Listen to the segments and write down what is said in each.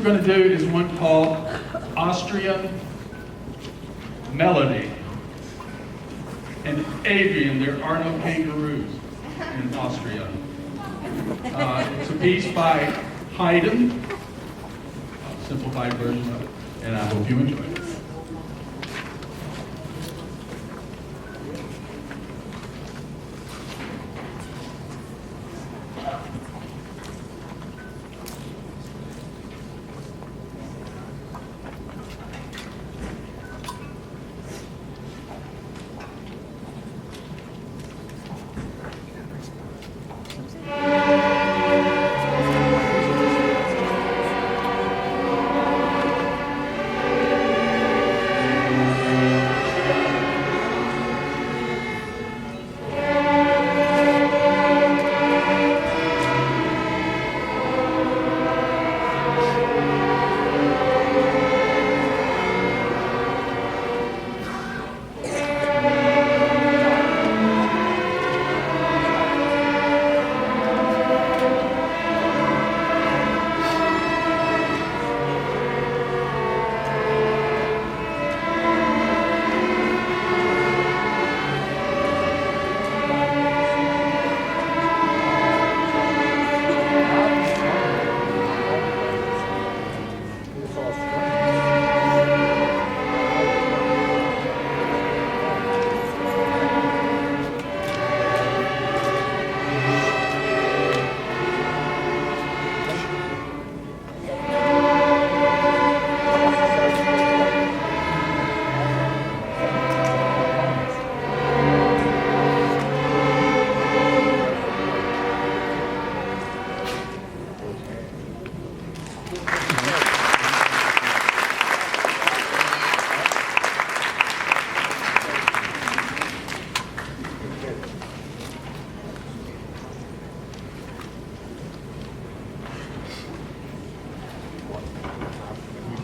going to do is one called Austrian Melody. And Adrian, there are no kangaroos in Austria. It's a piece by Haydn, a simplified version of it, and I hope you enjoy it.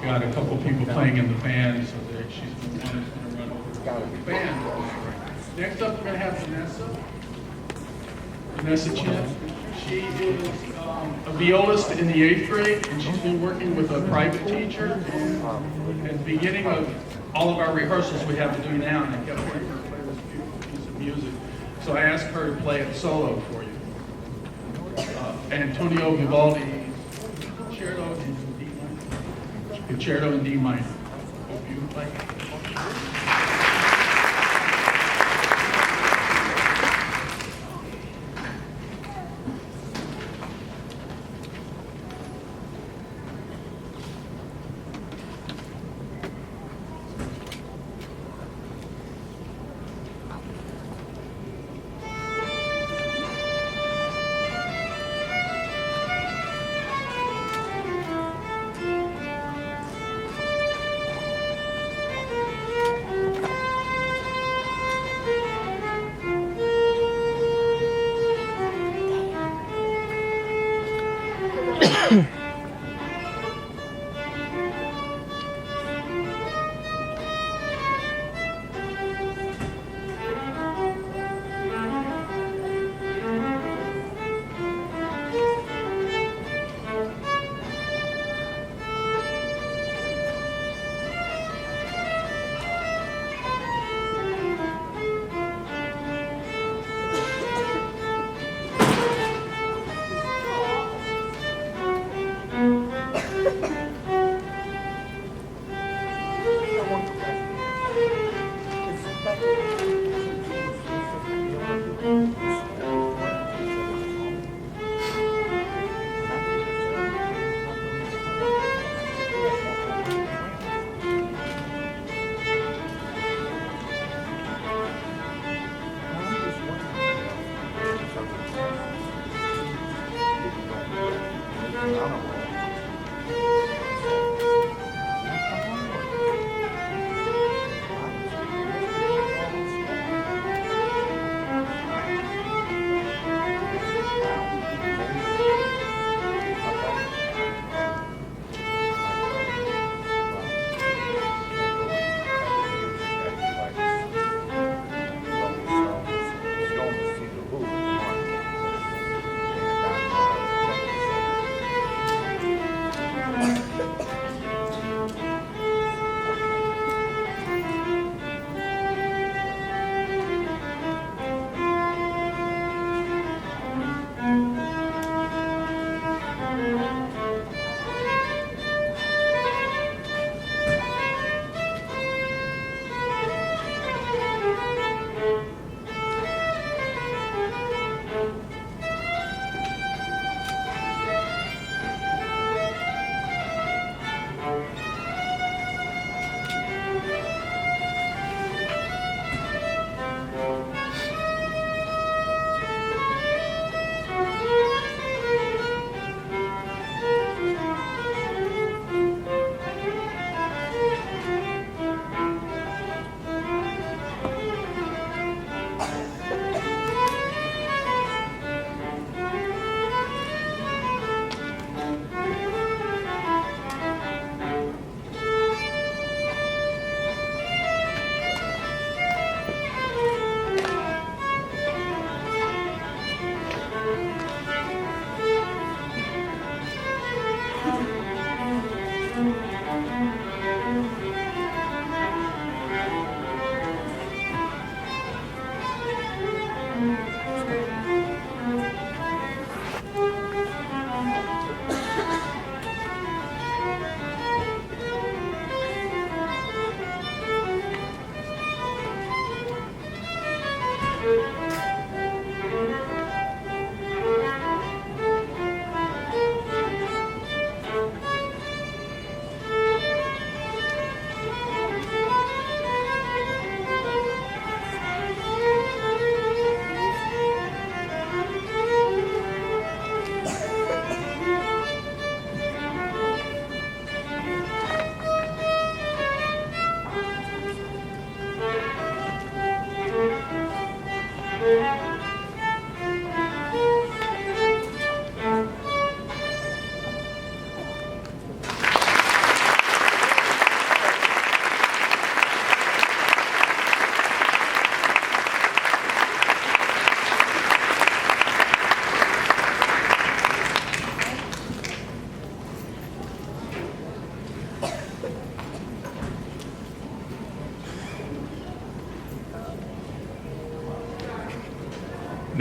Got a couple people playing in the band, so she's the one who's going to run over the band. Next up, we're going to have Vanessa Chin. She is a violist in the 8th grade, and she's been working with a private teacher. And at the beginning of all of our rehearsals we have to do now, and I kept hearing her play this beautiful piece of music. So I asked her to play it solo for you. Antonio Vivaldi, Concerto in D minor. Concerto in D minor. Hope you like it.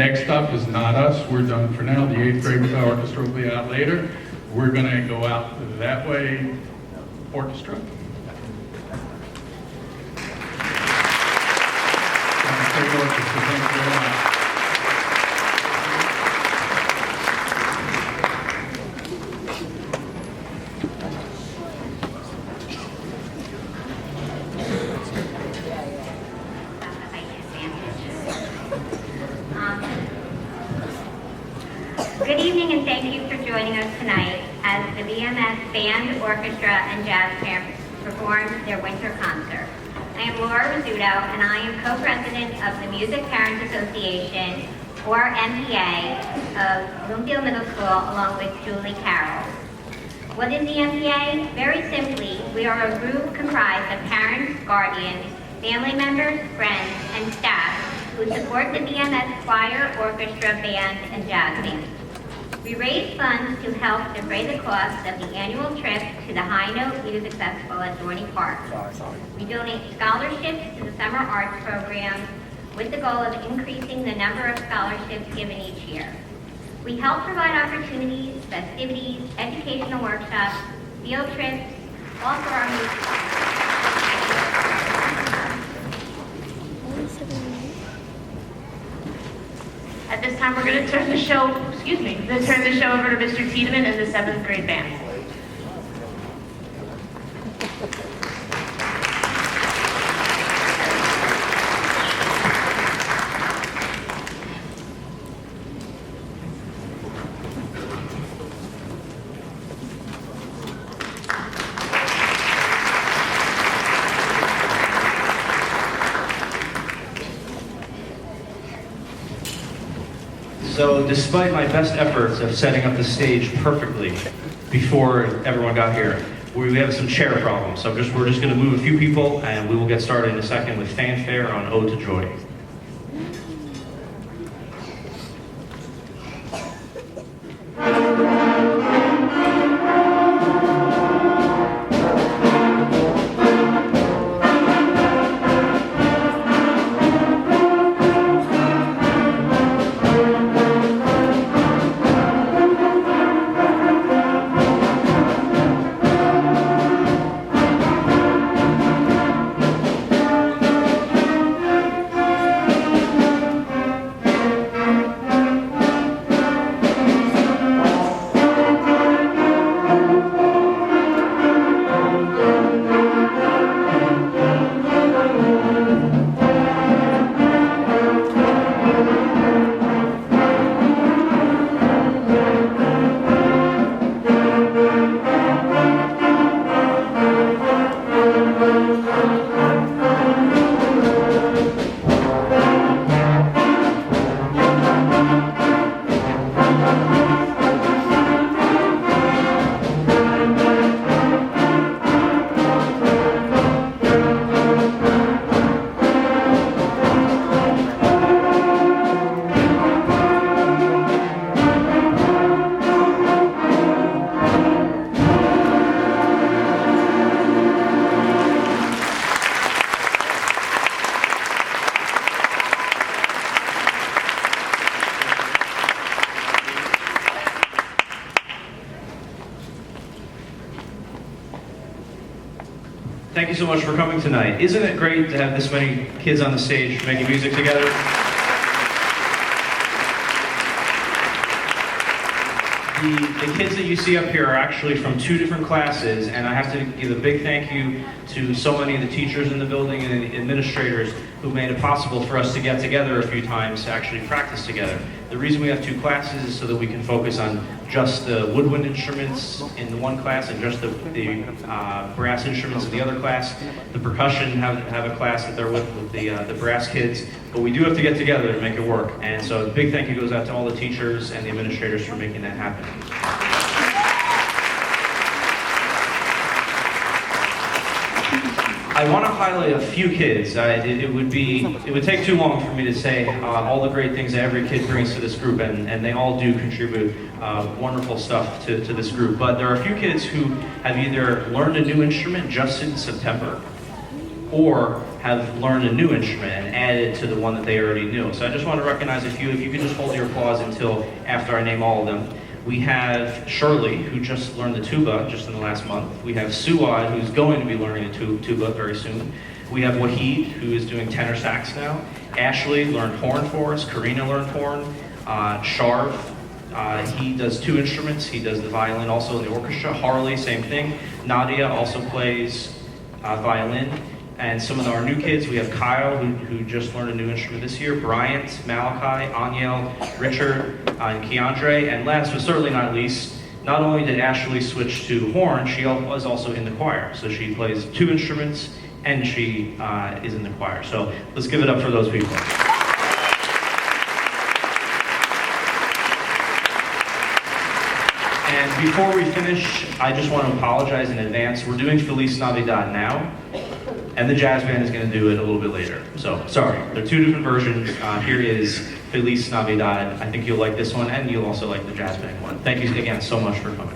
Next up is not us. We're done for now. The 8th grade orchestra will be out later. We're going to go out that way. Orchestra. Thank you very much. Good evening and thank you for joining us tonight as the BMS Band, Orchestra, and Jazz Band perform their winter concert. I am Laura Rizzuto and I am co-president of the Music Parents Association, or MPA, of Bloomfield Middle School along with Julie Carroll. What is the MPA? Very simply, we are a group comprised of parents, guardians, family members, friends, and staff who support the BMS choir, orchestra, band, and jazz band. We raise funds to help defray the cost of the annual trip to the High Note Music Festival at Dorney Park. We donate scholarships to the summer arts program with the goal of increasing the number of scholarships given each year. We help provide opportunities, festivities, educational workshops, field trips, all for our music. At this time, we're going to turn the show, over to Mr. Tiedemann and the 7th grade band. So despite my best efforts of setting up the stage perfectly before everyone got here, we have some chair problems. So we're just going to move a few people and we will get started in a second with fanfare on Ode to Joy. Thank you so much for coming tonight. Isn't it great to have this many kids on the stage making music together? The kids that you see up here are actually from 2 different classes, and I have to give a big thank you to so many of the teachers in the building and the administrators who made it possible for us to get together a few times to actually practice together. The reason we have 2 classes is so that we can focus on just the woodwind instruments in the one class and just the brass instruments in the other class. The percussion have a class that they're with the brass kids, but we do have to get together to make it work. And so a big thank you goes out to all the teachers and the administrators for making that happen. I want to highlight a few kids. It would take too long for me to say all the great things that every kid brings to this group, and they all do contribute wonderful stuff to this group. But there are a few kids who have either learned a new instrument just in September, or have learned a new instrument and added to the one that they already knew. So I just want to recognize a few. If you could just hold your applause until after I name all of them. We have Shirley, who just learned the tuba just in the last month. We have Suad, who's going to be learning the tuba very soon. We have Wahid, who is doing tenor sax now. Ashley learned horn for us. Karina learned horn. Sharv, he does 2 instruments. He does the violin also in the orchestra. Harley, same thing. Nadia also plays violin. And some of our new kids, we have Kyle, who just learned a new instrument this year, Bryant, Malachi, Aniel, Richard, and Keandre. And last but certainly not least, not only did Ashley switch to horn, she was also in the choir. So she plays 2 instruments, and she is in the choir. So let's give it up for those people. And before we finish, I just want to apologize in advance. We're doing Feliz Navidad now. And the jazz band is going to do it a little bit later. So, sorry. There are 2 different versions. Here is Feliz Navidad. I think you'll like this one, and you'll also like the jazz band one. Thank you again so much for coming.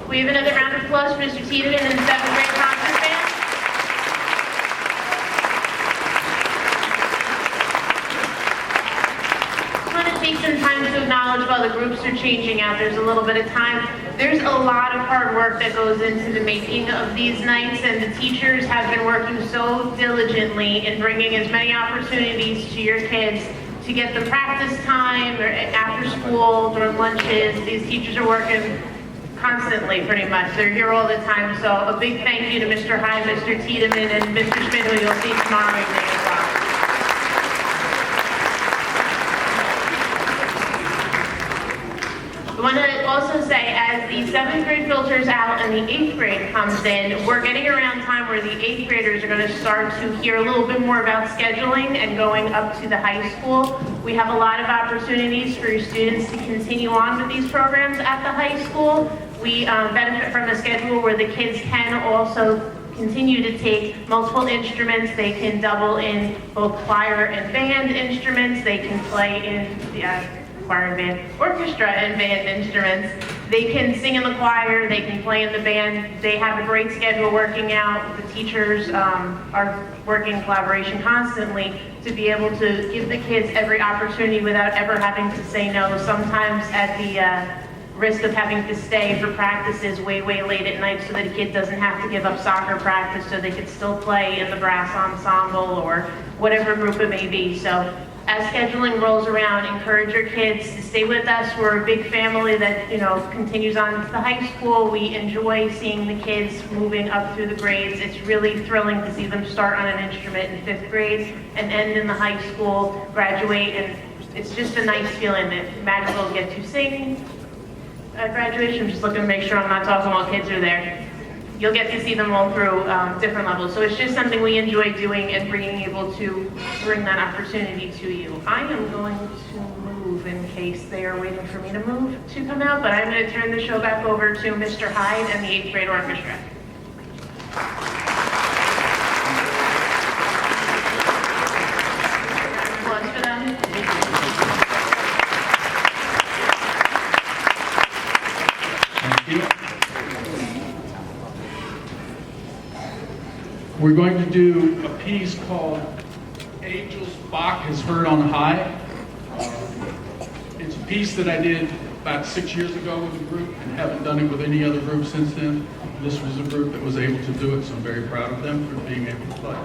We have another round of applause for Mr. Tiedemann and the 7th grade concert band. I want to take some time to acknowledge while the groups are changing out, there's a little bit of time. There's a lot of hard work that goes into the making of these nights, and the teachers have been working so diligently in bringing as many opportunities to your kids to get the practice time or after school, during lunches. These teachers are working constantly, pretty much. They're here all the time. So a big thank you to Mr. Hyde, Mr. Tiedemann, and Mr. Schmidt, who you'll see tomorrow evening as well. I want to also say, as the 7th grade filters out and the 8th grade comes in, we're getting around time where the 8th graders are going to start to hear a little bit more about scheduling and going up to the high school. We have a lot of opportunities for your students to continue on with these programs at the high school. We benefit from a schedule where the kids can also continue to take multiple instruments. They can double in both choir and band instruments. They can play in the choir and band, orchestra and band instruments. They can sing in the choir, they can play in the band. They have a great schedule working out. The teachers are working in collaboration constantly to be able to give the kids every opportunity without ever having to say no. Sometimes at the risk of having to stay for practices way late at night so that a kid doesn't have to give up soccer practice so they could still play in the brass ensemble or whatever group it may be. So as scheduling rolls around, encourage your kids to stay with us. We're a big family that, continues on to the high school. We enjoy seeing the kids moving up through the grades. It's really thrilling to see them start on an instrument in 5th grade and end in the high school, graduate, and it's just a nice feeling that magical to get to sing at graduation. I'm just looking to make sure I'm not talking while kids are there. You'll get to see them all through different levels. So it's just something we enjoy doing and being able to bring that opportunity to you. I am going to move in case they are waiting for me to move to come out, but I'm going to turn the show back over to Mr. Hyde and the 8th grade orchestra. Applause for them. Thank you. We're going to do a piece called Angels Bach Has Heard on High. It's a piece that I did about 6 years ago with a group and haven't done it with any other group since then. This was a group that was able to do it, so I'm very proud of them for being able to play.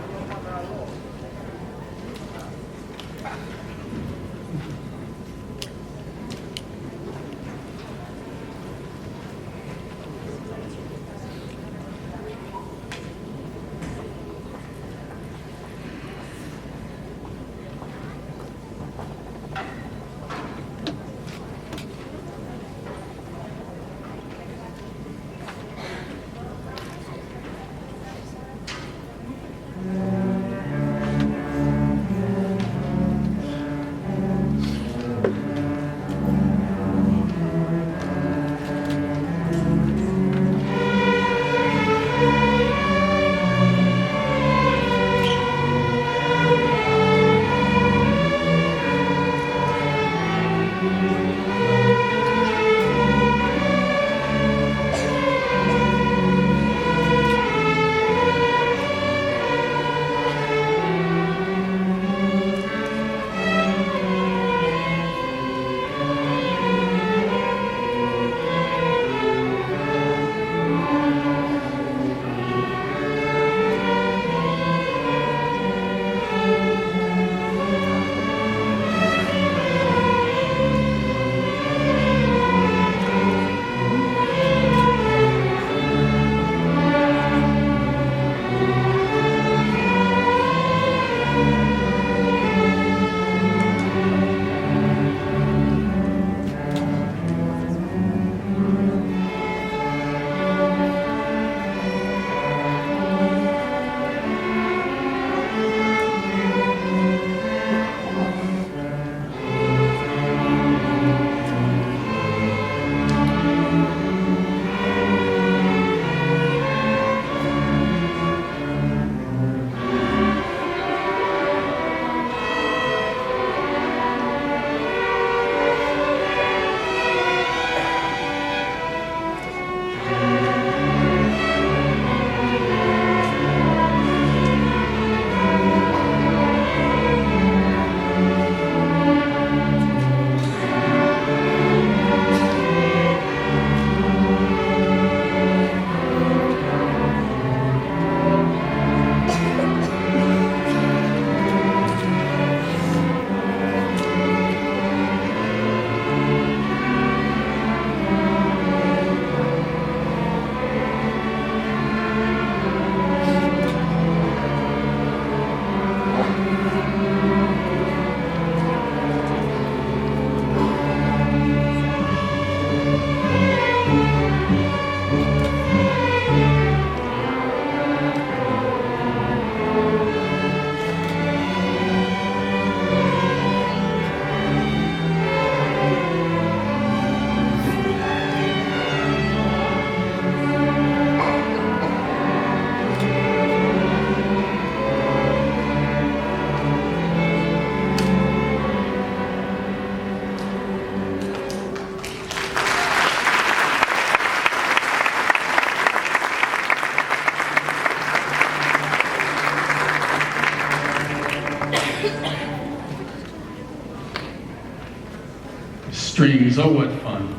Strings, oh what fun.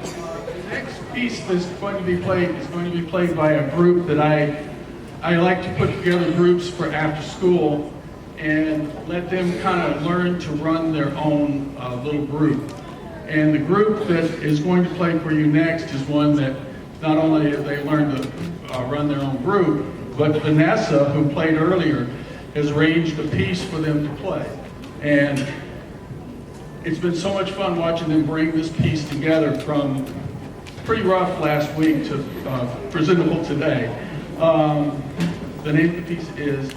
The next piece that's going to be played is going to be played by a group that I like to put together groups for after school and let them kind of learn to run their own little group. And the group that is going to play for you next is one that not only have they learned to run their own group, but Vanessa, who played earlier, has arranged a piece for them to play. And it's been so much fun watching them bring this piece together from pretty rough last week to presentable today. The name of the piece is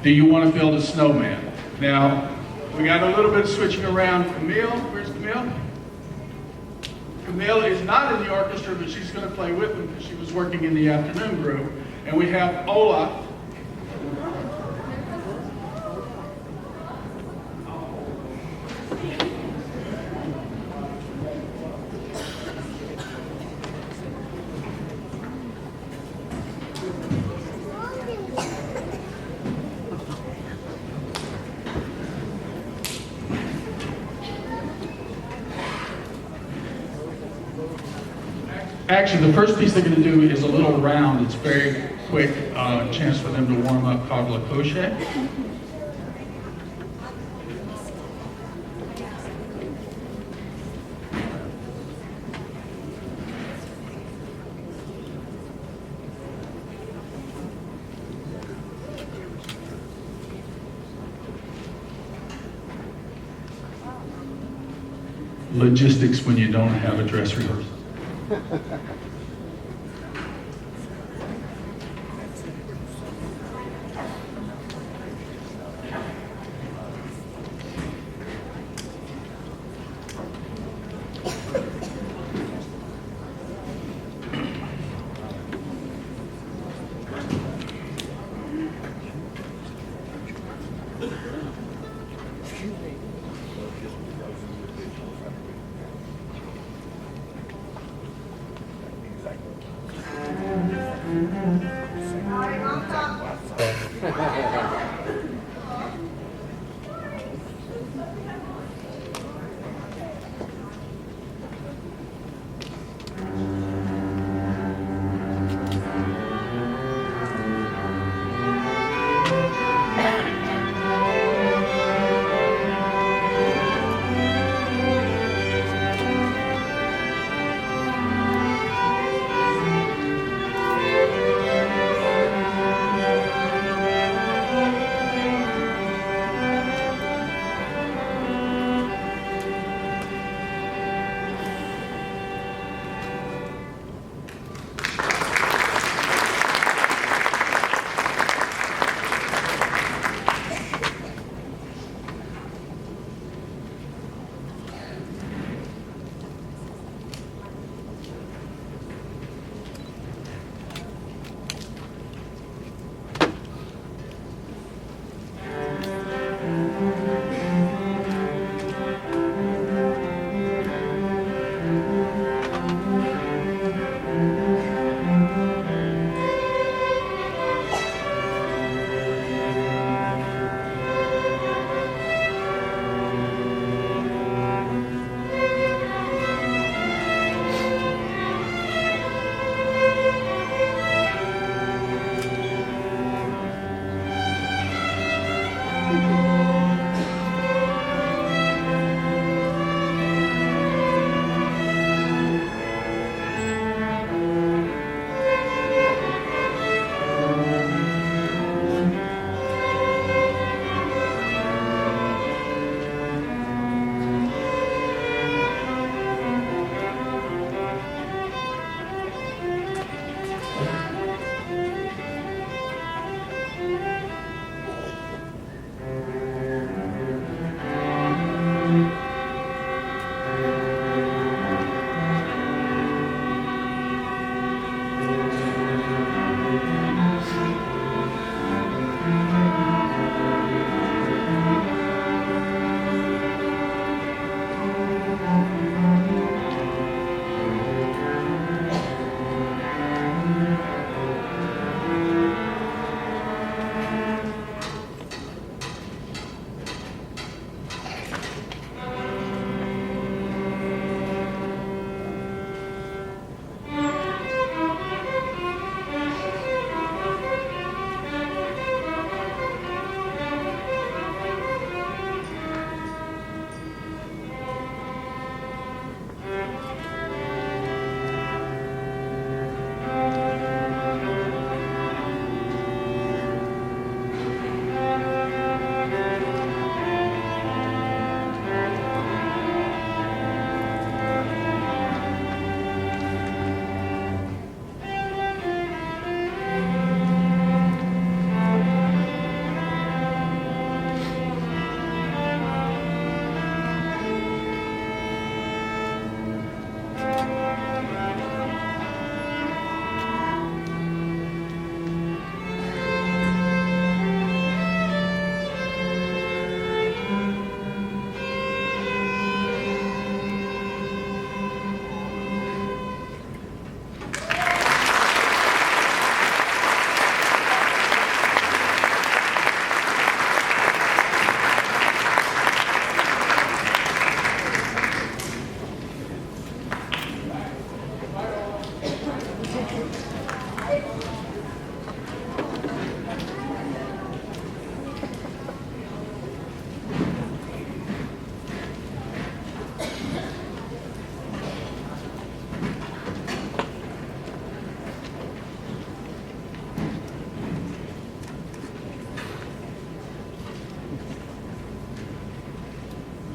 Do You Want to Build a Snowman? Now, we got a little bit switching around. Camille, where's Camille? Camille is not in the orchestra, but she's going to play with them because she was working in the afternoon group. And we have Ola. Actually, the first piece they're going to do is a little round. It's very quick chance for them to warm up called La Crochet. Logistics when you don't have a dress rehearsal.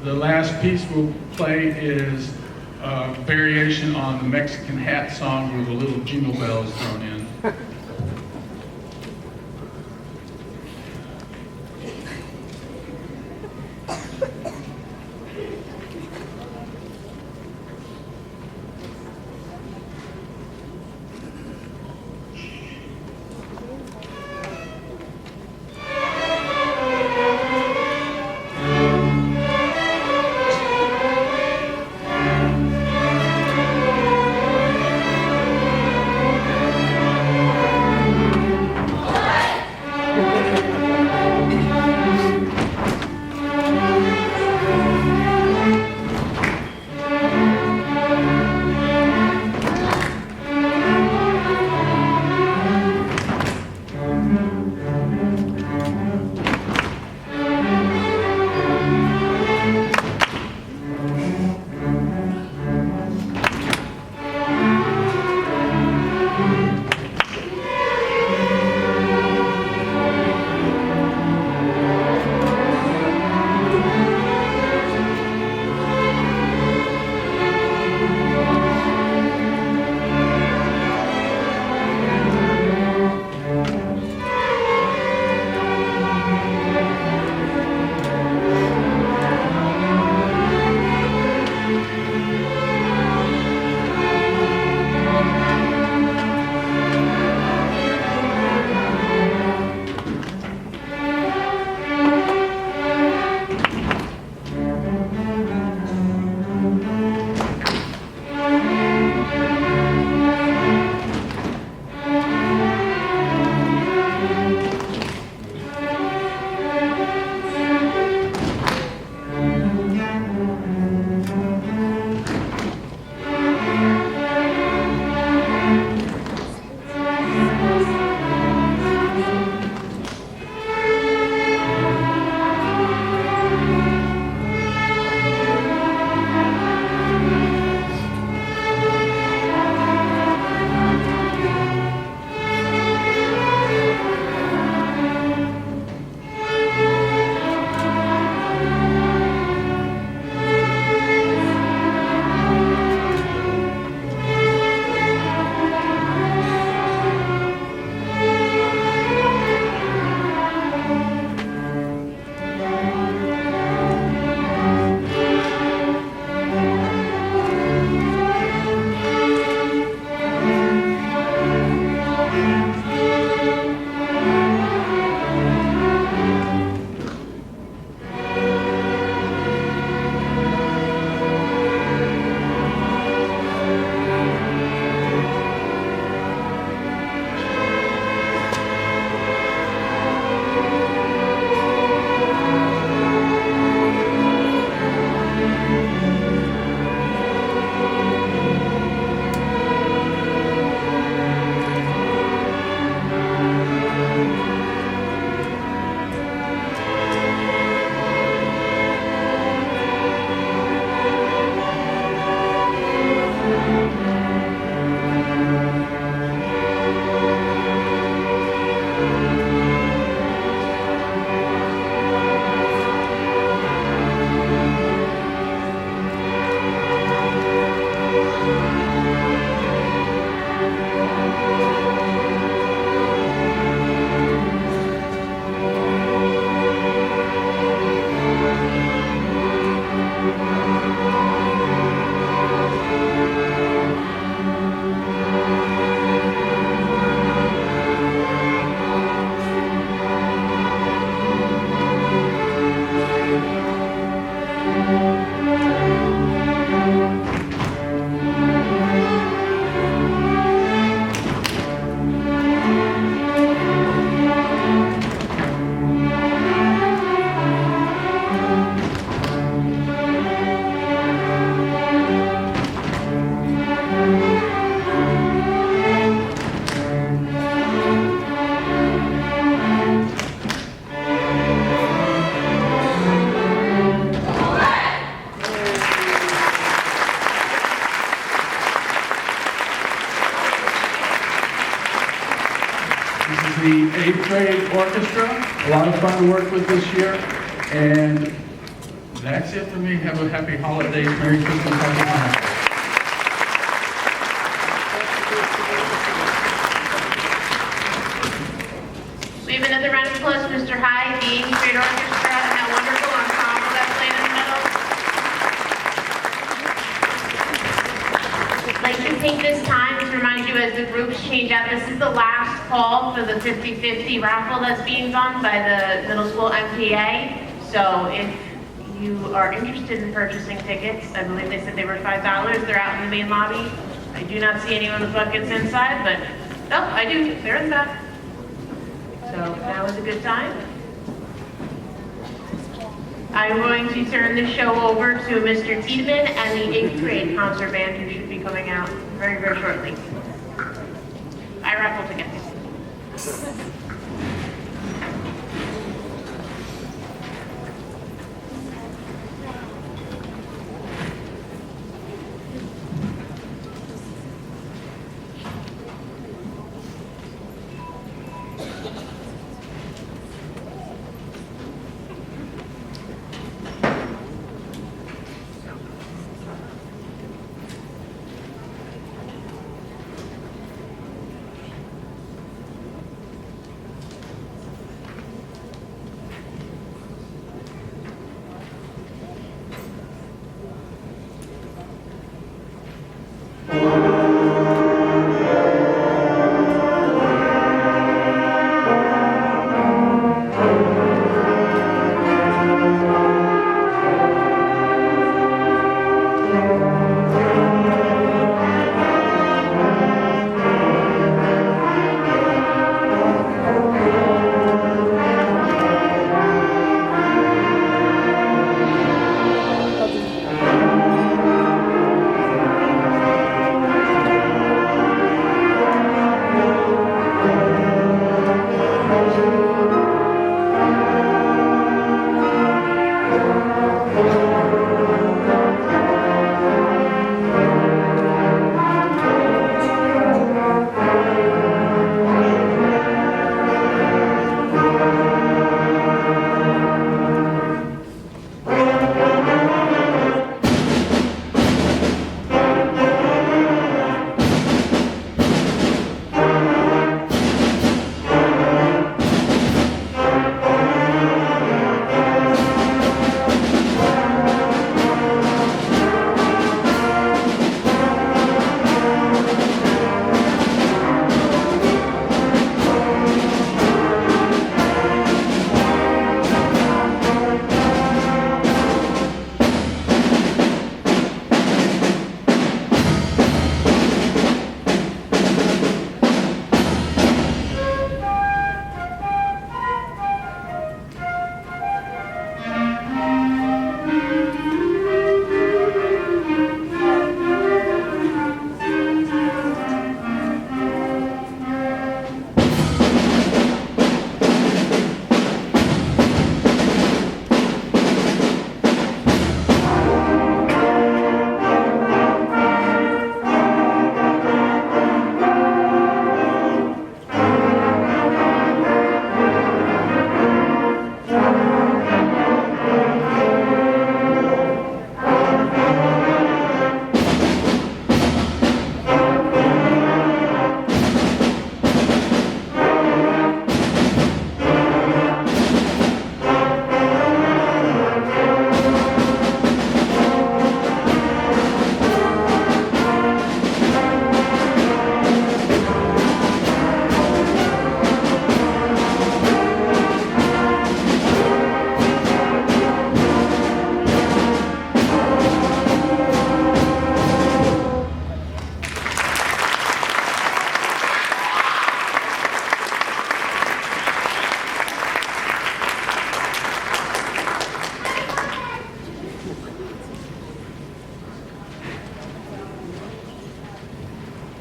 The last piece we'll play is a variation on the Mexican hat song with a little jingle bells thrown in. the 8th grade orchestra. A lot of fun to work with this year. And That's it for me. Have a happy holidays, Merry Christmas, Happy Hanukkah. We have another round of applause for Mr. Hyde, the 8th grade orchestra, and that wonderful ensemble that played in the middle. I'd like to take this time to remind you as the groups change out, this is the last call for the 50-50 raffle that's being done by the middle school MPA. So if you are interested in purchasing tickets, I believe they said they were $5. They're out in the main lobby. I do not see anyone with buckets inside, but, oh, I do. They're in the back. So now is a good time. I'm going to turn the show over to Mr. Tiedemann and the 8th grade concert band, who should be coming out very, very shortly. I raffle tickets.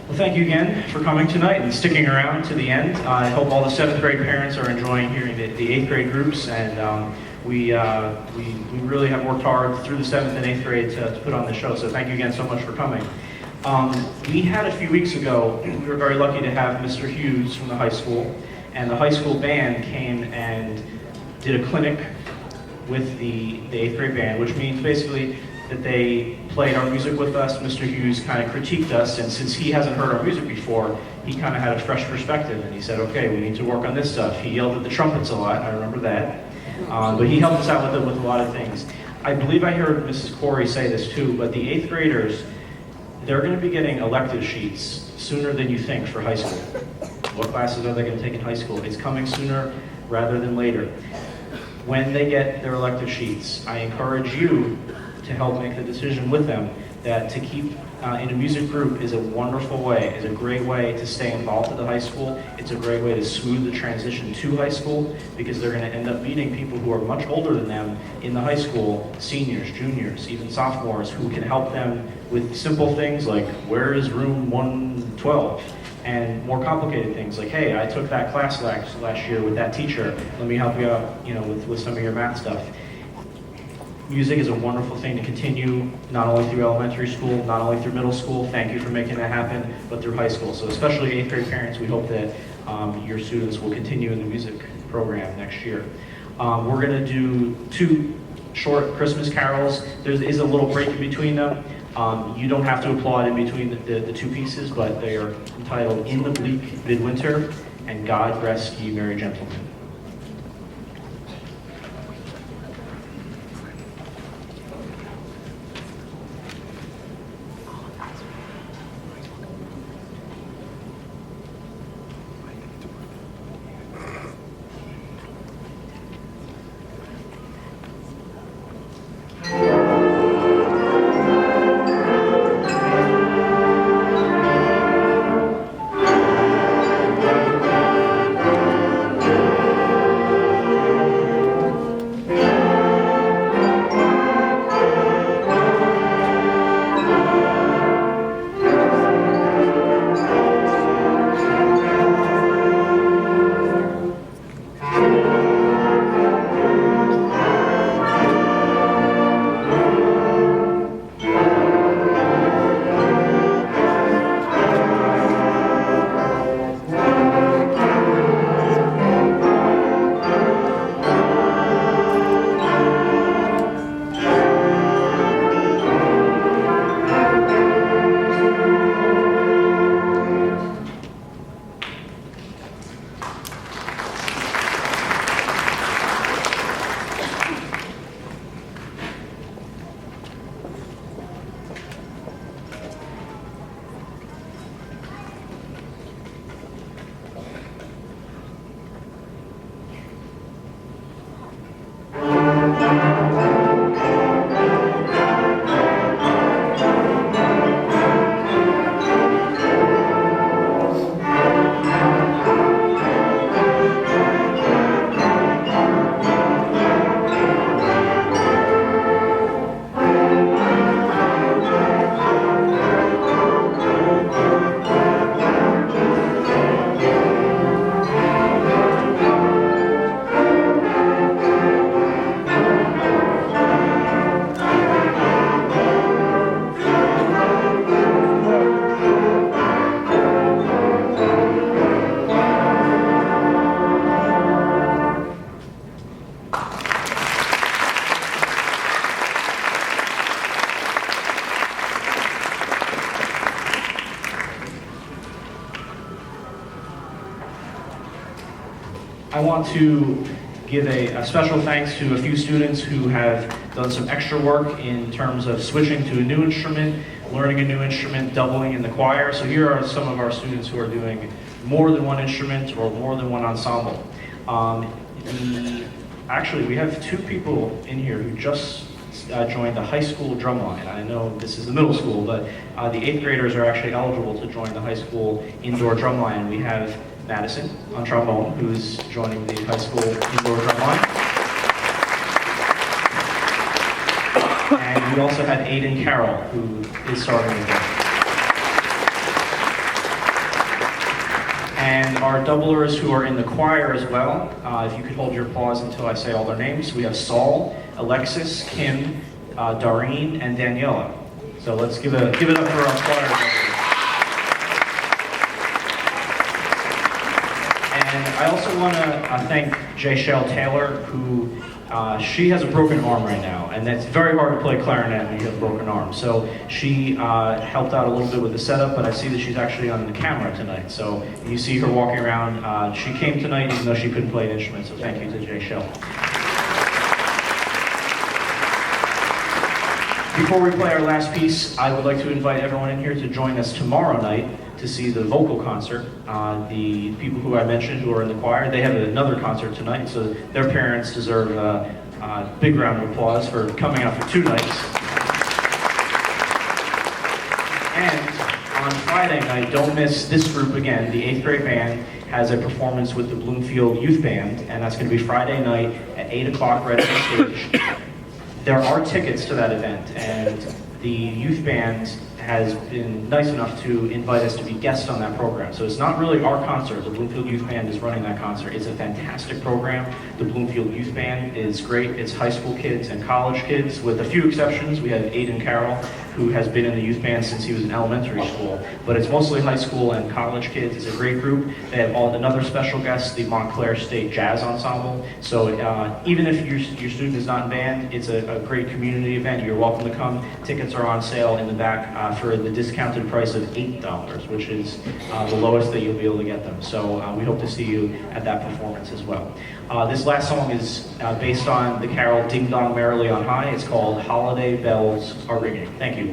Well, thank you again for coming tonight and sticking around to the end. I hope all the 7th grade parents are enjoying hearing the 8th grade groups, and we really have worked hard through the 7th and 8th grade to put on the show, so thank you again so much for coming. We had a few weeks ago, we were very lucky to have Mr. Hughes from the high school, and the high school band came and did a clinic with the 8th grade band, which means basically that they played our music with us. Mr. Hughes kind of critiqued us, and since he hasn't heard our music before, he kind of had a fresh perspective, and he said, okay, we need to work on this stuff. He yelled at the trumpets a lot, I remember that. But he helped us out with a lot of things. I believe I heard Mrs. Corey say this too, but the 8th graders, they're going to be getting elective sheets sooner than you think for high school. What classes are they going to take in high school? It's coming sooner rather than later. When they get their elective sheets, I encourage you to help make the decision with them that to keep in a music group is a wonderful way, is a great way to stay involved at the high school. It's a great way to smooth the transition to high school because they're going to end up meeting people who are much older than them in the high school, seniors, juniors, even sophomores, who can help them with simple things like, where is room 112? And more complicated things like, hey, I took that class last year with that teacher. Let me help you out, with some of your math stuff. Music is a wonderful thing to continue, not only through elementary school, not only through middle school. Thank you for making that happen, but through high school. So especially 8th grade parents, we hope that your students will continue in the music program next year. We're going to do 2 short Christmas carols. There is a little break in between them. You don't have to applaud in between the 2 pieces, but they are entitled In the Bleak Midwinter and God Rest Ye Merry Gentlemen. I want to give a special thanks to a few students who have done some extra work in terms of switching to a new instrument, learning a new instrument, doubling in the choir. So here are some of our students who are doing more than one instrument or more than one ensemble. Actually, we have 2 people in here who just joined the high school drum line. I know this is the middle school, but the 8th graders are actually eligible to join the high school indoor drum line. We have Madison on trombone, who's joining the high school indoor drum line. And we also have Aiden Carroll, who is starting with us. And our doublers who are in the choir as well, if you could hold your applause until I say all their names. We have Saul, Alexis, Kim, Doreen, and Daniela. So let's give it up for our choir doublers. And I also want to thank Judelle Taylor, who she has a broken arm right now, and it's very hard to play clarinet when you have a broken arm. So she helped out a little bit with the setup, but I see that she's actually on the camera tonight. So you see her walking around. She came tonight even though she couldn't play an instrument, so thank you to Judelle. Before we play our last piece, I would like to invite everyone in here to join us tomorrow night to see the vocal concert. The people who I mentioned who are in the choir, they have another concert tonight, so their parents deserve a big round of applause for coming out for 2 nights. And on Friday night, don't miss this group again. The 8th grade band has a performance with the Bloomfield Youth Band, and that's going to be Friday night at 8 o'clock right on the stage. There are tickets to that event, and the youth band has been nice enough to invite us to be guests on that program. So it's not really our concert. The Bloomfield Youth Band is running that concert. It's a fantastic program. The Bloomfield Youth Band is great. It's high school kids and college kids, with a few exceptions. We have Aiden Carroll, who has been in the youth band since he was in elementary school. But it's mostly high school and college kids. It's a great group. They have another special guest, the Montclair State Jazz Ensemble. So even if your student is not in band, it's a great community event. You're welcome to come. Tickets are on sale in the back for the discounted price of $8, which is the lowest that you'll be able to get them. So we hope to see you at that performance as well. This last song is based on the carol Ding Dong Merrily on High. It's called Holiday Bells Are Ringing. Thank you.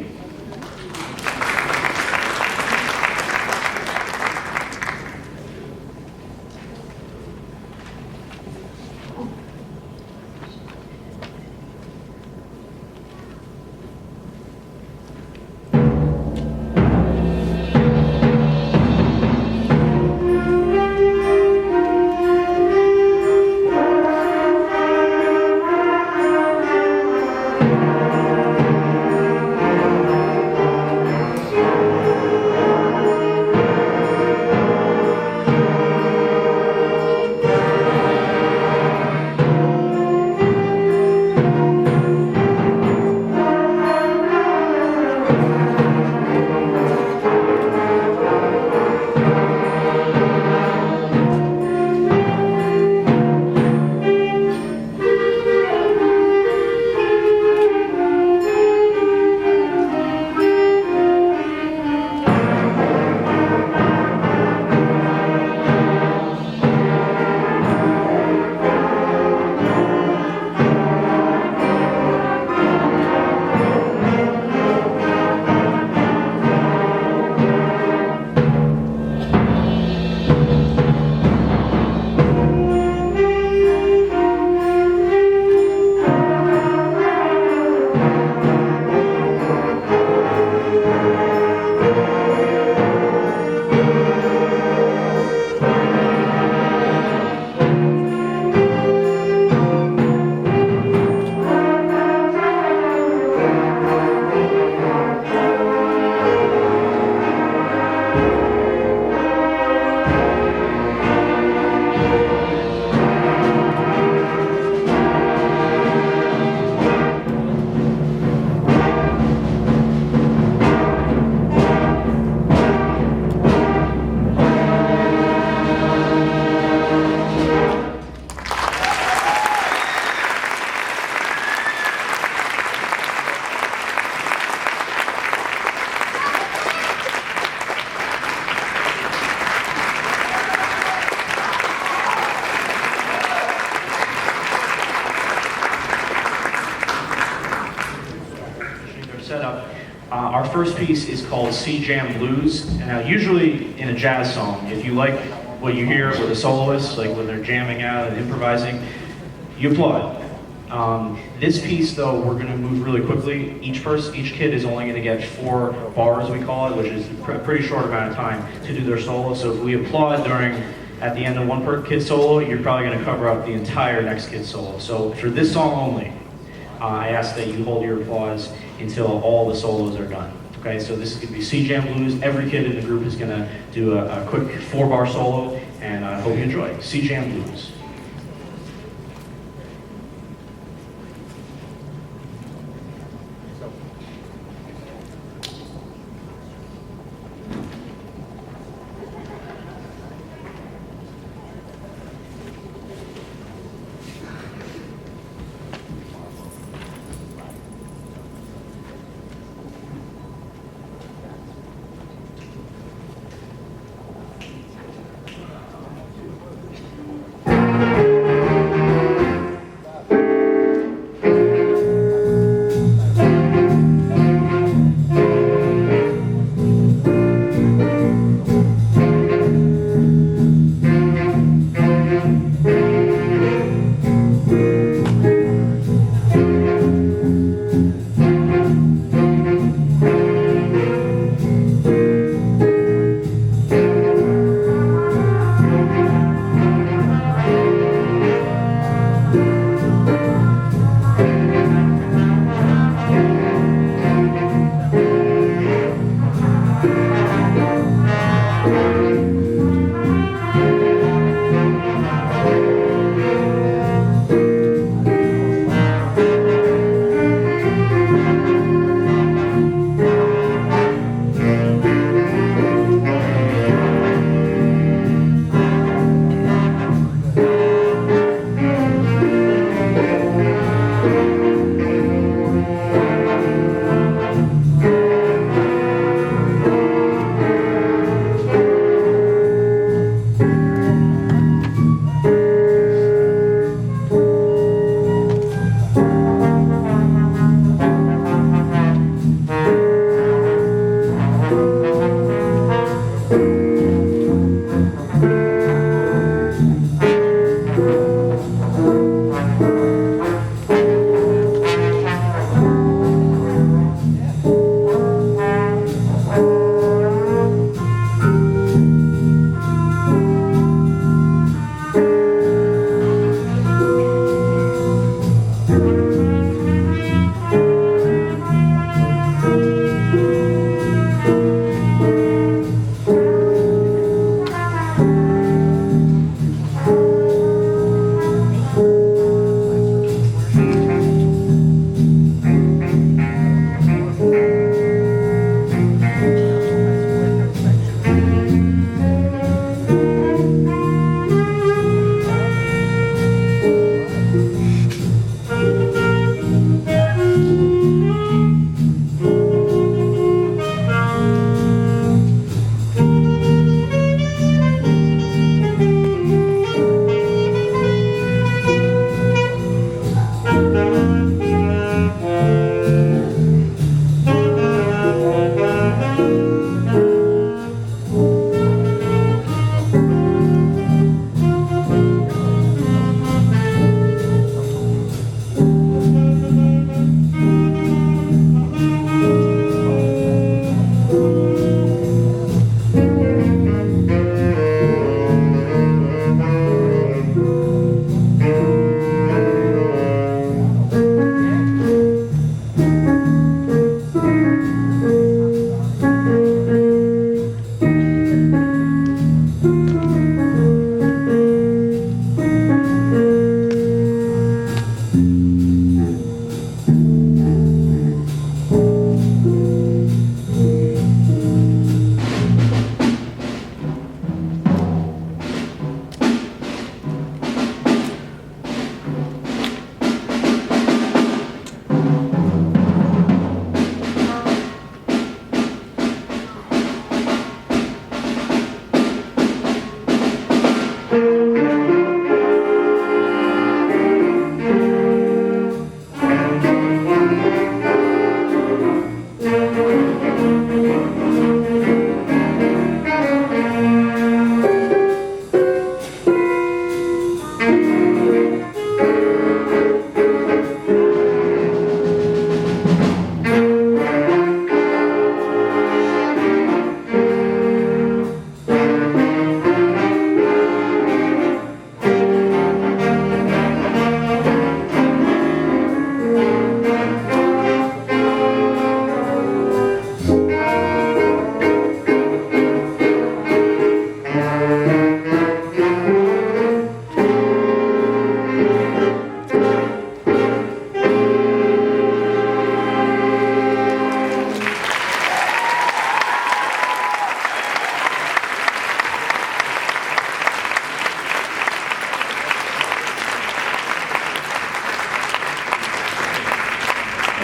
Our first piece is called C Jam Blues. And now usually in a jazz song, if you like what you hear with a soloist, like when they're jamming out and improvising, you applaud. This piece though, we're gonna move really quickly. Each kid is only gonna get 4 bars, we call it, which is a pretty short amount of time to do their solo. So if we applaud at the end of one kid's solo, you're probably gonna cover up the entire next kid's solo. So for this song only, I ask that you hold your applause until all the solos are done. Okay, so this is going to be C Jam Blues. Every kid in the group is going to do a quick 4-bar solo, and I hope you enjoy. C Jam Blues.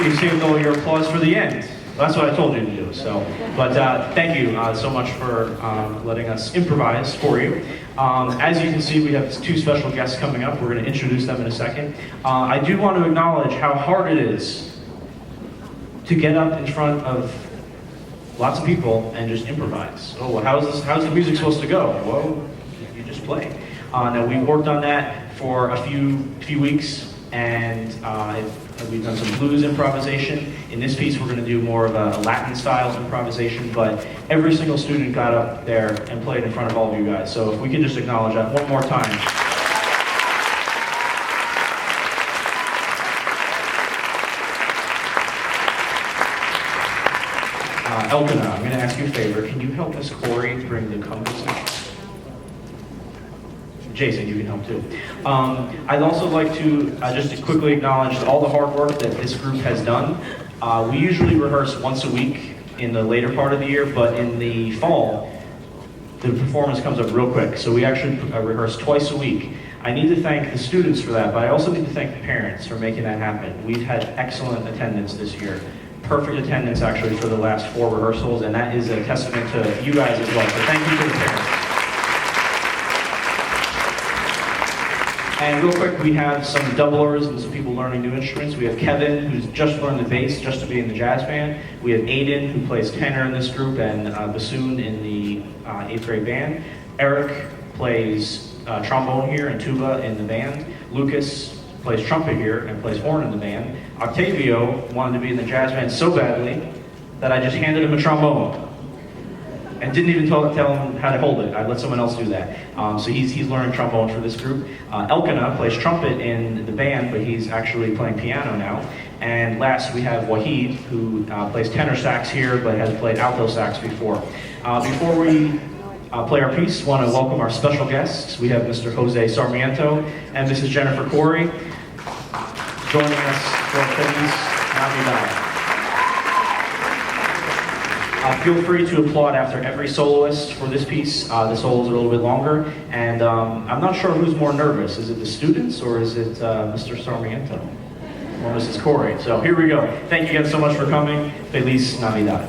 You saved all your applause for the end. That's what I told you to do. So, but thank you so much for letting us improvise for you. As you can see, we have two special guests coming up. We're going to introduce them in a second. I do want to acknowledge how hard it is to get up in front of lots of people and just improvise. Oh, well, how's the music supposed to go? Well, you just play. Now we've worked on that for a few weeks, and we've done some blues improvisation. In this piece, we're going to do more of a Latin style improvisation, but every single student got up there and played in front of all of you guys. So if we can just acknowledge that one more time. Elkina, I'm going to ask you a favor. Can you help Miss Corey bring the compass out? Jason, you can help too. I'd also like to just quickly acknowledge all the hard work that this group has done. We usually rehearse once a week in the later part of the year, but in the fall, the performance comes up real quick. So we actually rehearse twice a week. I need to thank the students for that, but I also need to thank the parents for making that happen. We've had excellent attendance this year. Perfect attendance actually for the last 4 rehearsals, and that is a testament to you guys as well. So thank you to the parents. And real quick, we have some doublers and some people learning new instruments. We have Kevin, who's just learned the bass just to be in the jazz band. We have Aiden, who plays tenor in this group, and bassoon in the 8th grade band. Eric plays trombone here and tuba in the band. Lucas plays trumpet here and plays horn in the band. Octavio wanted to be in the jazz band so badly that I just handed him a trombone and didn't even tell him how to hold it. I let someone else do that. So he's learning trombone for this group. Elkina plays trumpet in the band, but he's actually playing piano now. And last, we have Wahid, who plays tenor sax here, but has played alto sax before. Before we play our piece, want to welcome our special guests. We have Mr. Jose Sarmiento and Mrs. Jennifer Corey joining us for Feliz Navidad. Feel free to applaud after every soloist for this piece. The solos are a little bit longer, and I'm not sure who's more nervous. Is it the students or is it Mr. Sarmiento or Mrs. Corey? So here we go. Thank you again so much for coming. Feliz Navidad.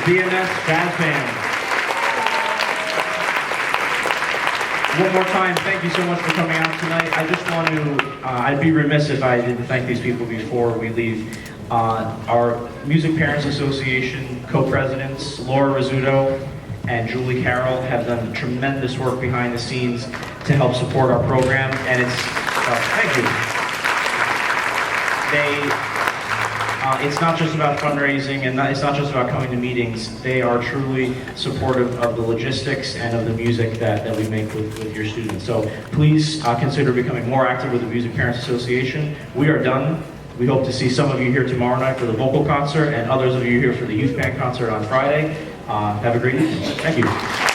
BMS Jazz Band. One more time, thank you so much for coming out tonight. I just want to, I'd be remiss if I didn't thank these people before we leave. Our Music Parents Association co-presidents, Laura Rizzuto and Julie Carroll, have done tremendous work behind the scenes to help support our program, and it's, thank you. It's not just about fundraising, and it's not just about coming to meetings. They are truly supportive of the logistics and of the music that we make with your students. So please consider becoming more active with the Music Parents Association. We are done. We hope to see some of you here tomorrow night for the vocal concert and others of you here for the youth band concert on Friday. Have a great evening. Thank you.